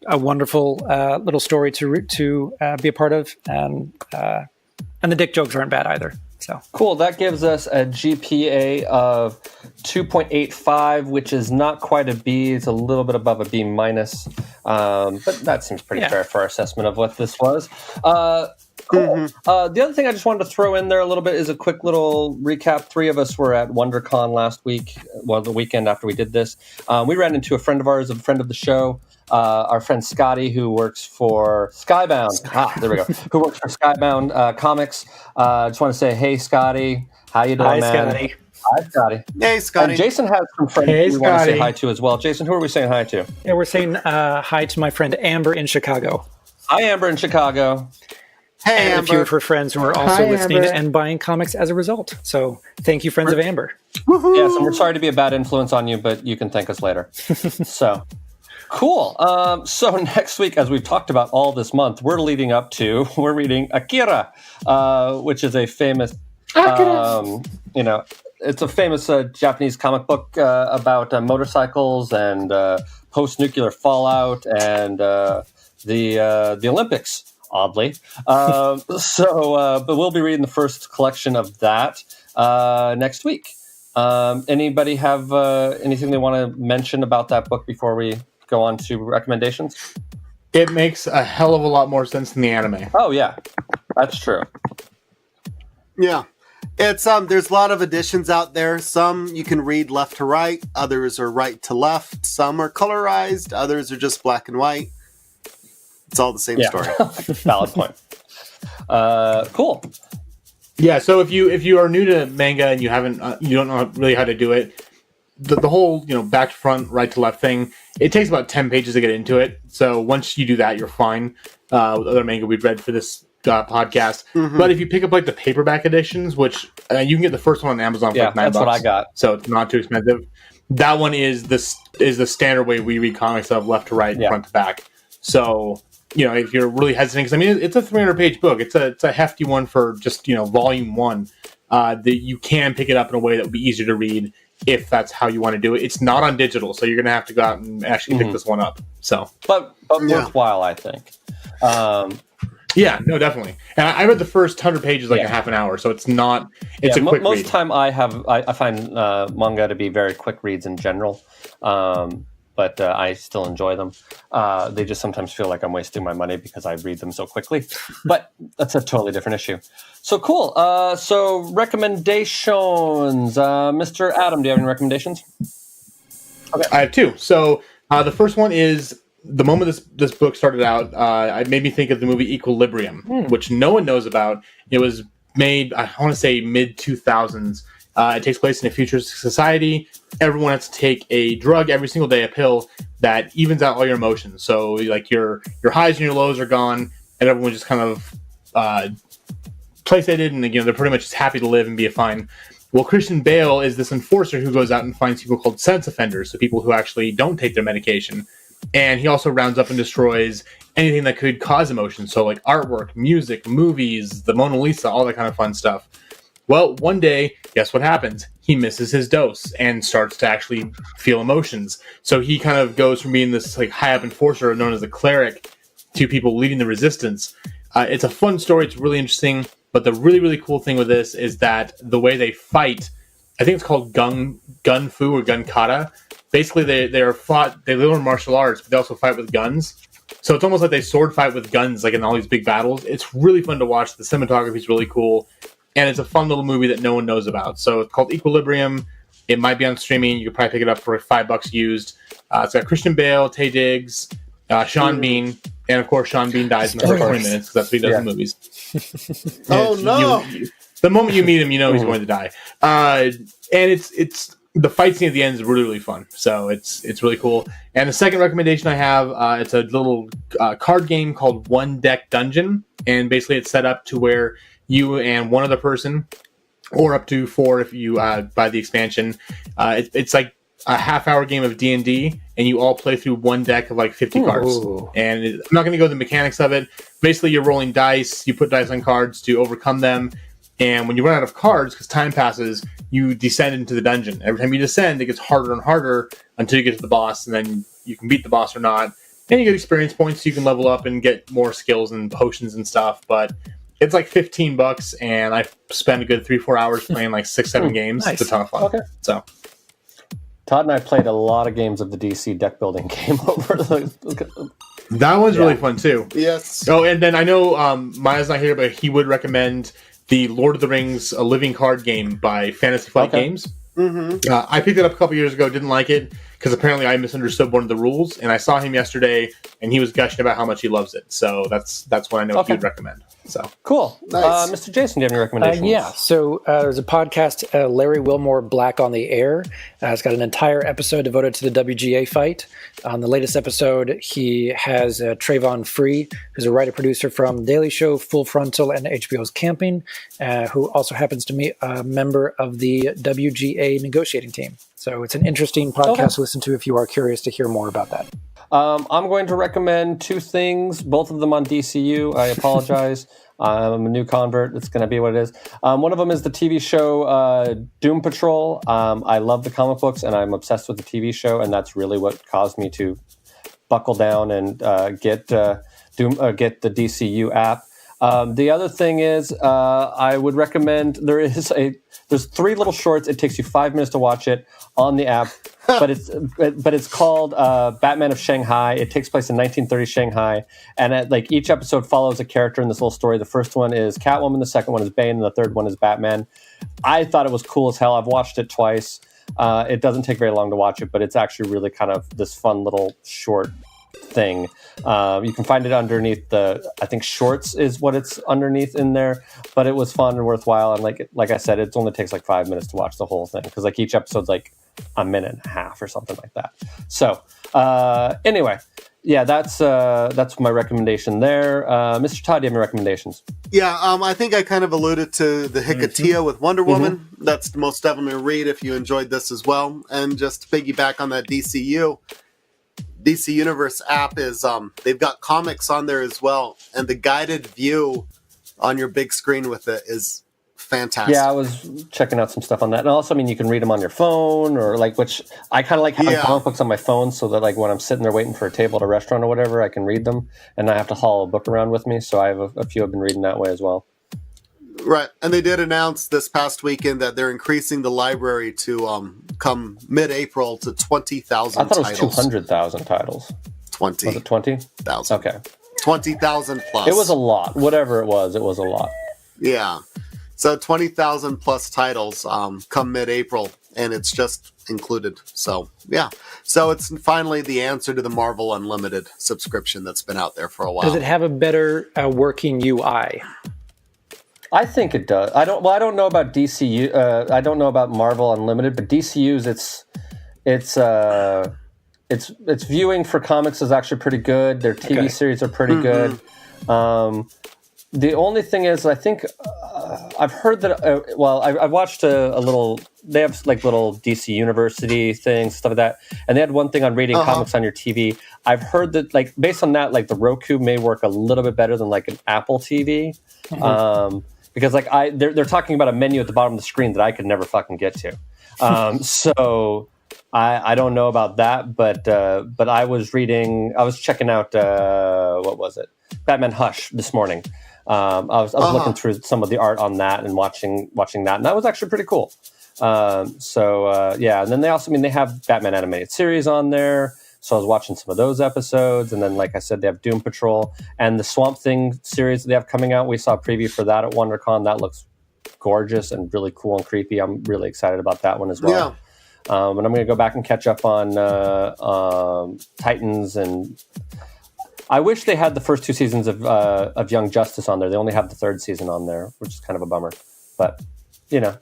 a wonderful little story to be a part of, and the dick jokes aren't bad either. So cool. That gives us a GPA of 2.85, which is not quite a B. It's a little bit above a B minus, but that seems pretty fair for our assessment of what this was. Cool. The other thing I just wanted to throw in there a little bit is a quick little recap. 3 of us were at WonderCon last week, the weekend after we did this. We ran into a friend of ours, a friend of the show, our friend Scotty, who works for Skybound. There we go. Who works for Skybound Comics. I just want to say, hey, Scotty. How you doing, hi, man? Scotty. Hi, Scotty. Hey, Scotty. And Jason has some friends we want to say hi to as well. Jason, who are we saying hi to? Yeah, we're saying hi to my friend Amber in Chicago. Hi, Amber in Chicago. Hey, and Amber. a few of her friends who are also listening and buying comics as a result. So thank you, friends of Amber. Woohoo. Yes, and we're sorry to be a bad influence on you, but you can thank us later. So, cool. So next week, as we've talked about all this month, we're reading Akira, which is a famous, it's a famous Japanese comic book about motorcycles and post-nuclear fallout and the Olympics. Oddly. But we'll be reading the first collection of that next week. Anybody have anything they want to mention about that book before we go on to recommendations? it makes a hell of a lot more sense than the anime. Oh, yeah. That's true. Yeah. It's there's a lot of editions out there. Some you can read left to right, others are right to left, some are colorized, others are just black and white. It's all the same story. Valid point. Cool. Yeah, so if you are new to manga and you don't know really how to do it, the whole back to front, right to left thing, it takes about 10 pages to get into it. So once you do that, you're fine. With other manga we've read for this podcast. Mm-hmm. But if you pick up like the paperback editions, which you can get the first one on Amazon for like $9. That's what I got. So it's not too expensive. That one is the standard way we read comics of left to right, front to back. So if you're really hesitant, because it's a 300-page book. It's a hefty one for just volume 1. That you can pick it up in a way that would be easier to read if that's how you want to do it. It's not on digital, so you're going to have to go out and actually pick this one up. So, but worthwhile, I think. Yeah, no, definitely. And I read the first 100 pages like a half an hour, so it's not. It's a quick read. Most time I find manga to be very quick reads in general, but I still enjoy them. They just sometimes feel like I'm wasting my money because I read them so quickly. But that's a totally different issue. So cool. So recommendations, Mr. Adam. Do you have any recommendations? Okay, I have 2. So the first one is. The moment this book started out, it made me think of the movie Equilibrium, which no one knows about. It was made, I want to say, mid-2000s. It takes place in a futuristic society. Everyone has to take a drug every single day, a pill that evens out all your emotions. So, like your highs and your lows are gone, and everyone's just kind of placated, and they're pretty much just happy to live and be fine. Well, Christian Bale is this enforcer who goes out and finds people called sense offenders, so people who actually don't take their medication. And he also rounds up and destroys anything that could cause emotion. So like artwork, music, movies, the Mona Lisa, all that kind of fun stuff. Well, one day, guess what happens? He misses his dose and starts to actually feel emotions. So he kind of goes from being this like high up enforcer known as a cleric to people leading the resistance. It's a fun story. It's really interesting. But the really, really cool thing with this is that the way they fight, I think it's called gun fu or gun kata. basically they learn martial arts, but they also fight with guns. So it's almost like they sword fight with guns, like in all these big battles. It's really fun to watch. The cinematography is really cool, and it's a fun little movie that no one knows about. So it's called Equilibrium. It might be on streaming. You could probably pick it up for $5 used. It's got Christian Bale, Taye Diggs, Sean Bean, and of course Sean Bean dies in the first 20 minutes because that's what he does in movies. Oh no! The moment you meet him, you know he's going to die. And it's the fight scene at the end is really, really fun. So it's really cool. And the second recommendation I have, it's a little card game called One Deck Dungeon, and basically it's set up to where you and one other person, or up to 4 if you buy the expansion. It's like a half-hour game of D&D, and you all play through one deck of like 50 cards. And I'm not going to go into the mechanics of it. Basically, you're rolling dice. You put dice on cards to overcome them. And when you run out of cards, because time passes, you descend into the dungeon. Every time you descend, it gets harder and harder until you get to the boss, and then you can beat the boss or not. And you get experience points, so you can level up and get more skills and potions and stuff. But it's like $15, and I spent a good 3-4 hours playing like 6-7 games. Nice. It's a ton of fun. Okay. So Todd and I played a lot of games of the DC deck building game over the. that one's really fun too. Yes. Oh, and then I know Maya's not here, but he would recommend the Lord of the Rings A Living Card game by Fantasy Flight Games. Mm-hmm. I picked it up a couple years ago, didn't like it because apparently I misunderstood one of the rules, and I saw him yesterday, and he was gushing about how much he loves it. So that's what I know he would recommend. So cool. Nice. Mr. Jason, do you have any recommendations? So there's a podcast, Larry Wilmore, Black on the Air. It's got an entire episode devoted to the WGA fight. On the latest episode, he has Trayvon Free, who's a writer-producer from Daily Show, Full Frontal, and HBO's Camping, who also happens to be a member of the WGA negotiating team. So it's an interesting podcast to listen to if you are curious to hear more about that. I'm going to recommend 2 things, both of them on DCU. I apologize. I'm a new convert. It's going to be what it is. One of them is the TV show Doom Patrol. I love the comic books, and I'm obsessed with the TV show, and that's really what caused me to buckle down and get the DCU app. The other thing is I would recommend there's 3 little shorts. It takes you 5 minutes to watch it on the app, but it's called Batman of Shanghai. It takes place in 1930 Shanghai, and like each episode follows a character in this little story. The first one is Catwoman, the second one is Bane, and the third one is Batman. I thought it was cool as hell. I've watched it twice. It doesn't take very long to watch it, but it's actually really kind of this fun little short thing. You can find it underneath I think Shorts is what it's underneath in there, but it was fun and worthwhile. And like I said, it only takes like 5 minutes to watch the whole thing because like each episode's like a minute and a half or something like that. So anyway, yeah, that's my recommendation there. Mr. Todd, do you have any recommendations? Yeah, I think I kind of alluded to the Hikatia with Wonder Woman. That's most definitely a read if you enjoyed this as well. And just to piggyback on that DC Universe app is they've got comics on there as well, and the guided view on your big screen with it is fantastic. Yeah, I was checking out some stuff on that, and also, I mean, you can read them on your phone or like, which I kind of like having comic books on my phone, so that like when I'm sitting there waiting for a table at a restaurant or whatever, I can read them, and I have to haul a book around with me. So I have a few I've been reading that way as well. Right, and they did announce this past weekend that they're increasing the library to come mid-April to 20,000 I thought titles. it was 200,000 titles. 20. Was it 20,000? Okay. 20,000 plus. It was a lot. Whatever it was a lot. Yeah. So 20,000 plus titles come mid-April, and it's just included. So, yeah. So it's finally the answer to the Marvel Unlimited subscription that's been out there for a while. Does it have a better working UI? I think it does. I don't know about DCU. I don't know about Marvel Unlimited, but DCU's its viewing for comics is actually pretty good. Their TV series are pretty good. The only thing is, I think I've heard that. I watched a little. They have like little DC University things, stuff like that, and they had one thing on reading comics on your TV. I've heard that, like, based on that, like the Roku may work a little bit better than like an Apple TV. Because like they're talking about a menu at the bottom of the screen that I could never fucking get to. So I don't know about that, but I was checking out what was it? Batman Hush this morning. I was looking through some of the art on that and watching that, and that was actually pretty cool. And then they also, they have Batman animated series on there. So I was watching some of those episodes. And then, like I said, they have Doom Patrol and the Swamp Thing series that they have coming out. We saw a preview for that at WonderCon. That looks gorgeous and really cool and creepy. I'm really excited about that one as well. Yeah. And I'm going to go back and catch up on Titans. And I wish they had the first 2 seasons of Young Justice on there. They only have the 3rd season on there, which is kind of a bummer. But,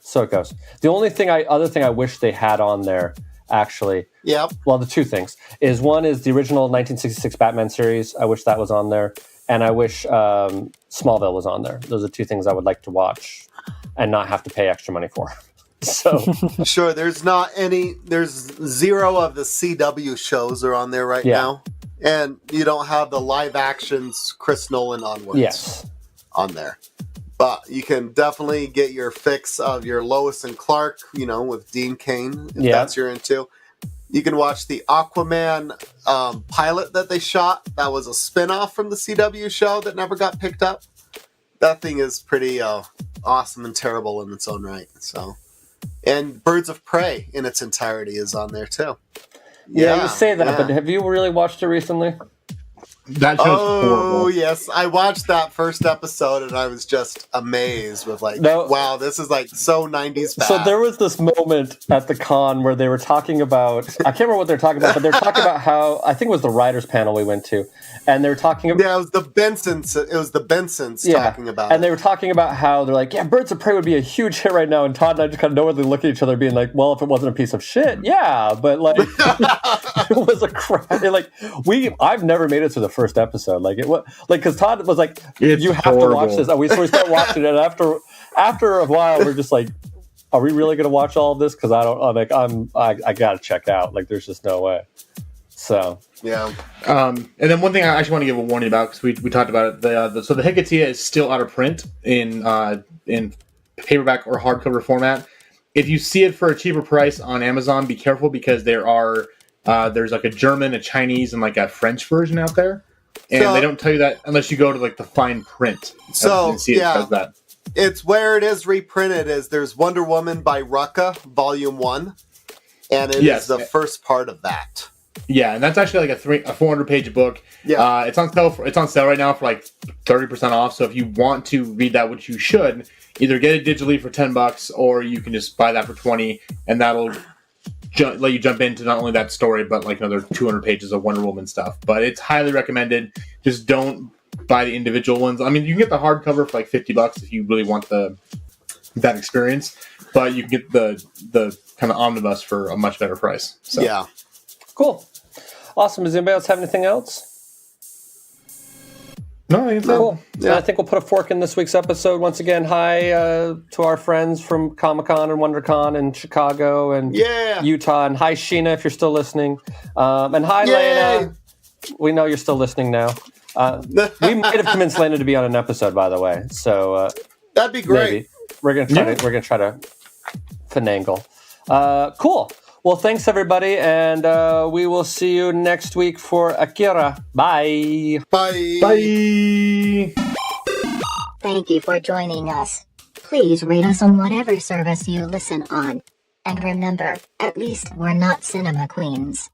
so it goes. The only other thing I wish they had on there, actually, the 2 things, is one is the original 1966 Batman series. I wish that was on there. And I wish Smallville was on there. Those are 2 things I would like to watch and not have to pay extra money for. So sure, there's 0 of the CW shows are on there right now. And you don't have the live actions Chris Nolan onwards on there. But you can definitely get your fix of your Lois and Clark, with Dean Cain, if that's you're into. You can watch the Aquaman pilot that they shot. That was a spin-off from the CW show that never got picked up. That thing is pretty awesome and terrible in its own right. So, and Birds of Prey in its entirety is on there too. Yeah, you say that, but have you really watched it recently? That show's horrible. Yes. I watched that first episode and I was just amazed with wow, this is so 90s bad. So there was this moment at the con where they were talking about, I can't remember what they're talking about, but they're talking about how, I think it was the writers panel we went to, and they were talking about... Yeah, it was the Bensons talking about and they were talking about how they're like, Birds of Prey would be a huge hit right now, and Todd and I just kind of knowingly look at each other being like, well, if it wasn't a piece of shit, but it was a crap. I've never made it to the first episode, because Todd was like, "You have to watch this." So we start watching it, and after a while, we're just like, "Are we really going to watch all of this?" Because I got to check out. There's just no way. So yeah. And then one thing I actually want to give a warning about, because we talked about it. So the Hecatea is still out of print in paperback or hardcover format. If you see it for a cheaper price on Amazon, be careful, because there's a German, a Chinese, and a French version out there. And they don't tell you that unless you go to the fine print. So see it does that. It's where it is reprinted is there's Wonder Woman by Rucka, Volume 1. And it is the first part of that. Yeah, and that's actually a 400-page book. Yeah. It's on sale right now for 30% off. So if you want to read that, which you should, either get it digitally for $10 or you can just buy that for $20, and that'll let you jump into not only that story, but another 200 pages of Wonder Woman stuff. But it's highly recommended. Just don't buy the individual ones. You can get the hardcover for $50 if you really want that experience. But you can get the kind of omnibus for a much better price. So. Yeah. Cool. Awesome. Does anybody else have anything else? No, I think cool. Yeah. I think we'll put a fork in this week's episode. Once again, hi to our friends from Comic-Con and WonderCon and Chicago and Utah. And hi, Sheena, if you're still listening. And hi, Lena. We know you're still listening now. We might have convinced Lena to be on an episode, by the way. So that'd be great. Maybe. We're gonna try to finagle. Cool. Well, thanks, everybody, and we will see you next week for Akira. Bye. Bye. Bye. Thank you for joining us. Please rate us on whatever service you listen on. And remember, at least we're not cinema queens.